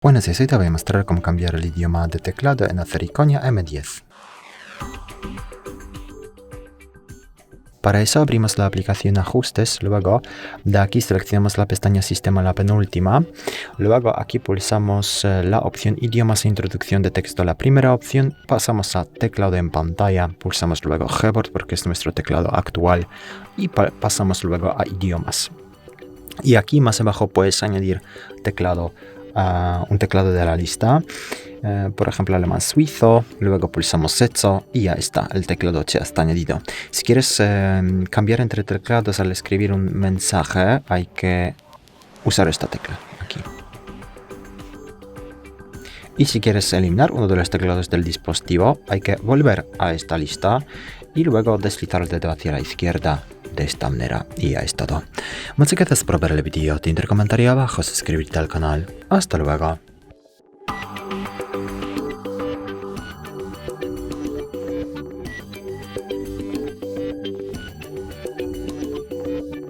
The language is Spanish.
Buenas días, hoy te voy a mostrar cómo cambiar el idioma de teclado en ACER Iconia M10. Para eso abrimos la aplicación Ajustes, luego de aquí seleccionamos la pestaña Sistema, la penúltima, luego aquí pulsamos la opción Idiomas e Introducción de texto, la primera opción, pasamos a Teclado en pantalla, pulsamos luego Keyboard porque es nuestro teclado actual y pasamos luego a Idiomas. Y aquí más abajo puedes añadir teclado, un teclado de la lista, por ejemplo alemán suizo, luego pulsamos eso y ya está, el teclado ya está añadido. Si quieres cambiar entre teclados al escribir un mensaje, hay que usar esta tecla aquí. Y si quieres eliminar uno de los teclados del dispositivo, hay que volver a esta lista y luego deslizar el dedo hacia la izquierda de esta manera. Y ya es todo. Muchas gracias por ver el vídeo. Te comentario abajo, suscribirte al canal. Hasta luego.